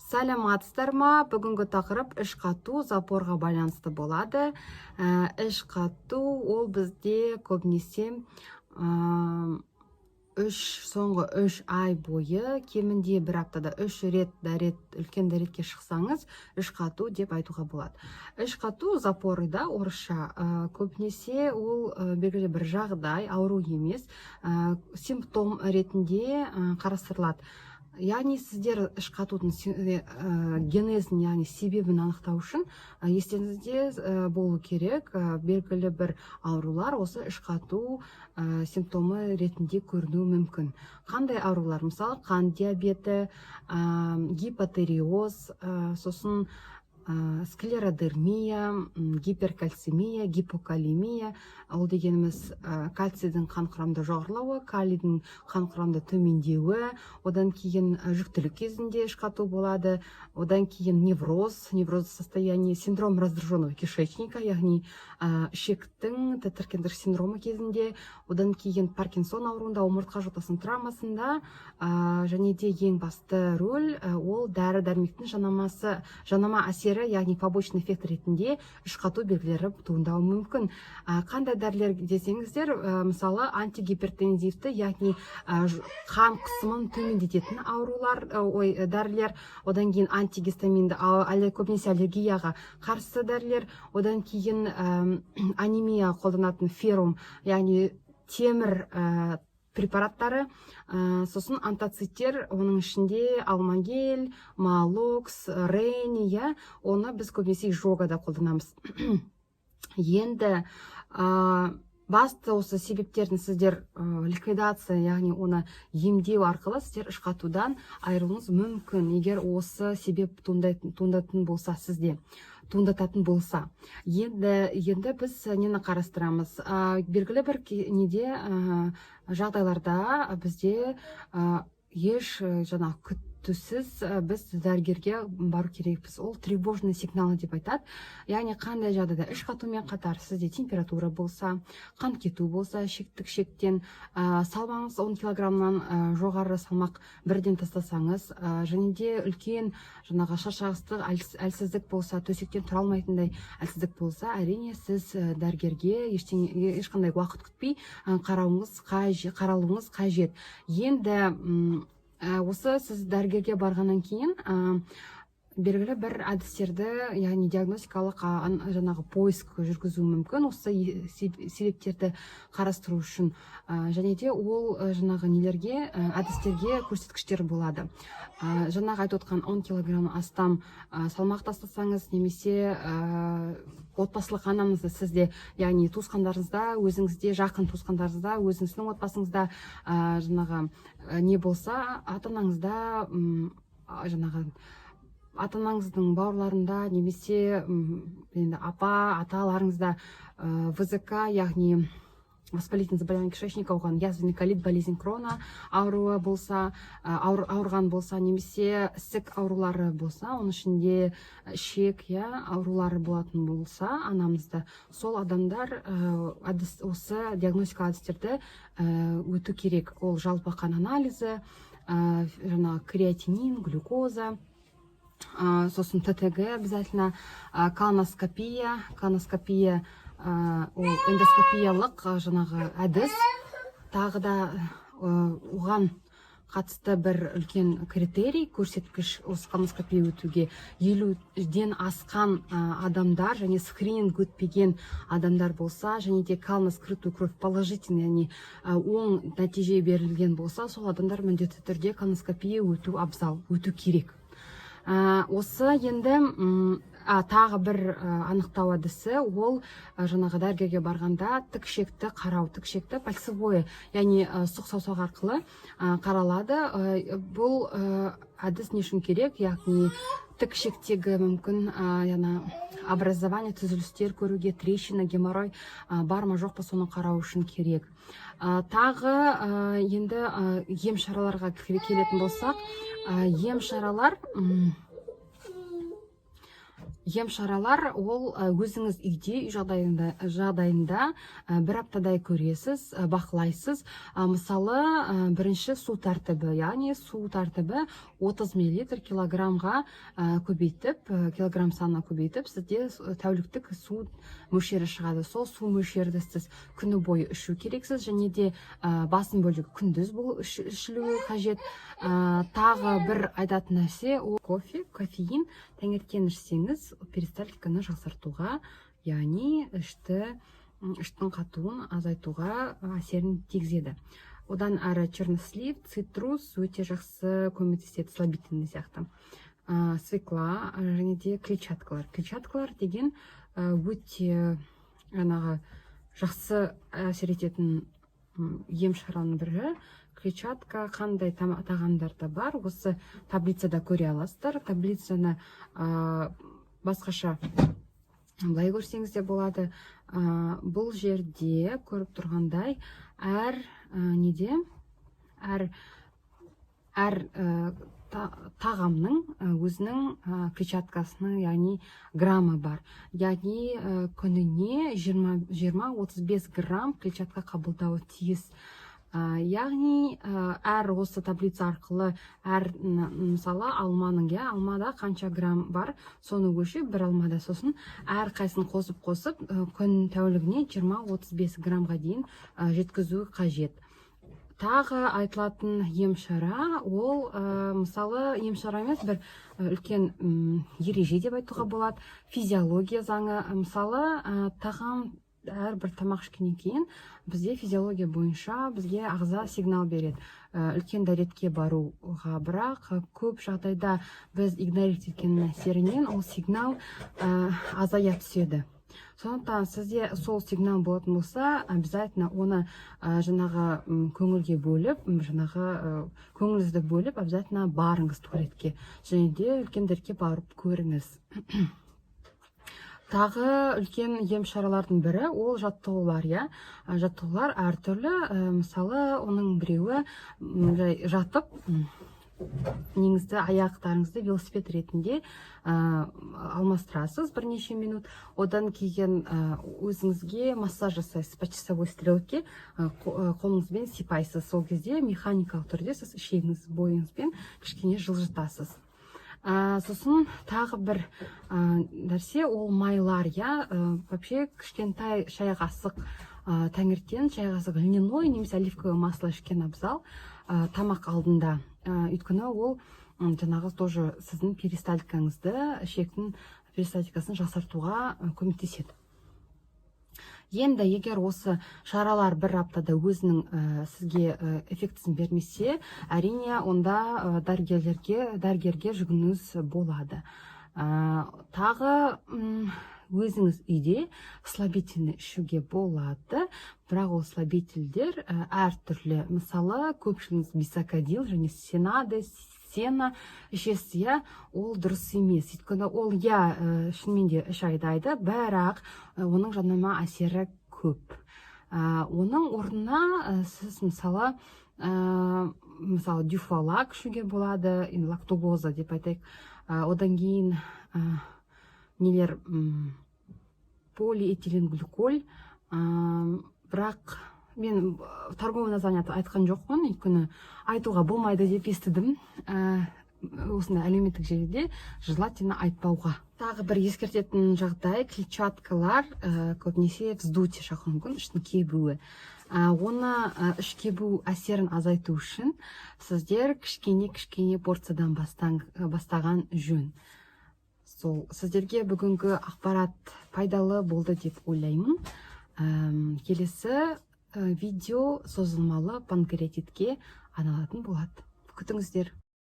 Саламатсыздар ма? Бүгінгі тақырып іш қату запорға байланысты болады. Іш қату ол бізде көбінесе соңғы 3 ай бойы кемінде бір аптада 3 рет үлкен дәретке шықсаңыз, іш қату деп айтуға болады. Іш қату запорыда орысша көбінесе ол белгілі бір жағдай, ауру емес, симптом ретінде қарастырылады. Яғни сіздер іш қатудың генезін, яғни себебін анықтау үшін естеріңізде болу керек, белгілі бір аурулар осы іш қату симптомы ретінде көрінуі мүмкін. Қандай аурулар? Мысалы, қан диабеті, гипотериоз, сосын склеродермия, гиперкальцемия, гипокалемия, ол дегеніміз кальцийдің қан құрамында жоғарылауы, калийдің қан құрамында төмендеуі, одан кейін жүктілік кезінде іш қату болады, одан кейін невроз состояние, синдром раздраженного кишечника, яғни ішектің тітіркендіріш синдромы кезінде, одан кейін Паркинсон ауруында, омыртқа жотасының травмасында, және де ең басты рөл ол дәрі-дәрмектің жанама әсері, яғни побочный эффект ретінде іш қату белгілері туындауы мүмкін. Қандай дәрілер десеңіздер, мысалы антигипертензивті, яғни қан қысымын төмендететін дәрілер, одан кейін антигистаминді, көбінесе аллергияға қарсы дәрілер, одан кейін анемия қолданатын феррум, яғни темір препараттары, сосын антоциттер, оның ішінде алмагель, малокс, рейния, оны біз көбінесе жогада қолданамыз. Енді басты осы себептерін сіздер ликвидация, яғни оны емдеу арқылы сіздер іш қатудан айырылуыңыз мүмкін, егер осы себеп туындататын болса сізде. Туындататын болса. Енді біз нені қарастырамыз? Белгілі бір жағдайларда бізде еш күтусіз біз дәрігерге бару керекпіз. Ол тревожный сигналы деп айтады. Яғни қандай жағдайда іш қатумен қатар сізде температура болса, қан кету болса, шектен, салмағыңыз 10 килограммнан жоғары салмақ бірден тастасаңыз, және де үлкен шаршағыстық, әлсіздік болса, төсектен тұра алмайтындай әлсіздік болса, әрине сіз дәрігерге ешқандай уақыт күтпей қаралуыңыз қажет. Енді осы сіз дәрігерге барғаннан кейін белгілі бір әдістерді, яғни диагностикалық поиск жүргізу мүмкін, осы себептерді қарастыру үшін. Және де ол әдістерге көрсеткіштер болады. Жаңағы айтып отқан 10 килограмм астам салмақ тастасаңыз, немесе отбасылық анамызды сізде, яғни туысқандарыңызда, өзіңізде, жақын туысқандарыңызда, өзіңіздің отбасыңызда не болса, ата-анаңыздың бауырларында, немесе аталарыңызда ВЗК, яғни воспалительное заболевание кишечника, оған язвенный колит, болезнь Крона ауруы болса, ауырған болса, немесе ісік аурулары болса, оның ішінде ішек аурулары болатын болса, анамызда, сол адамдар осы диагностика әдістерді өту керек. Ол жалпы қан анализі, креатинин, глюкоза, сосын ТТГ обязательно, колоноскопия, ол эндоскопиялық әдіс, тағы да оған қатысты бір үлкен критерий, көрсеткіш осы колоноскопия өтуге 50-ден асқан адамдар, және скрининг өтпеген адамдар болса, және де колоноскрытую кровь положительный, яғни оң нәтиже берілген болса, сол адамдар міндетті түрде колоноскопия өту керек. Осы енді тағы бір анықтау әдісі, ол дәрігерге барғанда тікшекті қарау, тікшекті пальцевое, яғни сұқ саусақ арқылы қаралады. Бұл әдіс не үшін керек, яғни тікшектегі мүмкін образование, түзілістер көруге, трещина, геморрой бар ма жоқ па, соны қарау үшін керек. Тағы енді ем шараларға келетін болсақ, ем шаралар ем шаралар ол өзіңіз үйде, үй жағдайында бір аптадай көресіз, бақылайсыз. Мысалы, бірінші су тәртібі, яғни су тәртібі 30 мл килограммға көбейтіп, килограмм санына көбейтіп, сізде тәуліктік су мөлшері шығады. Сол су мөлшерді сіз күні бойы ішу керексіз, және де басым бөлігі күндіз ішілуі қажет. Тағы бір айтатын нәрсе, ол кофеин. Таңертең ішсеңіз, перистальтиканы жақсартуға, яғни іштің қатуын азайтуға әсерін тигізеді. Одан әрі чернослив, цитрус өте жақсы көмектеседі, слабительный сияқты. Свекла және де клетчаткалар. Клетчаткалар деген өте жақсы әсер ететін ем шараның бірі. Клетчатка қандай тағамдарда бар, осы таблицада көре аласыздар. Таблицаны басқаша былай көрсеңіз де болады. Бұл жерде көріп тұрғандай әр тағамның өзінің клетчаткасының, яғни граммы бар. Яғни күніне 20-35 грамм клетчатка қабылдауы тиіс. Яғни әр осы таблица арқылы мысалы алмада қанша грамм бар, соны өлшеп бір алмада, сосын әр қайсын қосып күн тәулігіне 20-35 граммға дейін жеткізу қажет. Тағы айтылатын ем шара, ол мысалы ем шара емес, бір үлкен ереже деп айтуға болады. Физиология заңы, мысалы әрбір тамақ ішкеннен кейін бізде физиология бойынша бізге ағза сигнал береді үлкен дәретке баруға, бірақ көп жағдайда біз игнорировать еткен әсерінен ол сигнал азая түседі. Сондықтан сізде сол сигнал болатын болса, обязательно оны көңілге бөліп, көңіліңізді бөліп, обязательно барыңыз туалетке, және де үлкен дәретке барып көріңіз. Тағы үлкен ем шаралардың бірі ол жаттығулар. Жаттығулар әртүрлі. Мысалы, оның біреуі жатып, неңізді, аяқтарыңызды велосипед ретінде алмастырасыз бірнеше минут. Одан кейін өзіңізге массаж жасайсыз, по часовой стрелке қолыңызбен сипайсыз. Сол кезде механикалық түрде сіз ішегіңіз бойыңызбен кішкене жылжытасыз. Сосын тағы бір нәрсе, ол майлар. Вообще кішкентай шай қасық таңертең, шай қасық льняной немесе оливковое масло ішкен абзал тамақ алдында. Өйткені ол тоже сіздің перистальтикаңызды, ішектің перистальтикасын жақсартуға көмектеседі. Енді егер осы шаралар бір аптада өзінің сізге эффектісін бермесе, әрине онда дәрігерге жүгінуіңіз болады. Тағы өзіңіз үйде слабительный ішуге болады, бірақ ол слабительдер әртүрлі. Мысалы, көпшілігіңіз бисакадил және сена ішесіз, ол дұрыс емес. Өйткені ол шынымен де іш айдайды, бірақ оның жанама әсері көп. Оның орнына сіз мысалы дюфалак ішуге болады, лактоза деп айтайық. Одан кейін полиэтиленгликоль, бірақ мен торговый название айтқан жоқпын, өйткені айтуға болмайды деп естідім. Осында әлеуметтік желіде желательно айтпауға. Тағы бір ескертетін жағдай, клетчаткалар көбінесе вздутие шақыруы мүмкін, іштің кебуі. Оны іш кебу әсерін азайту үшін сіздер кішкене порциядан бастаған жөн. Сіздерге бүгінгі ақпарат пайдалы болды деп ойлаймын. Келесі видео созылмалы панкреатитке арналатын болады. Күтіңіздер.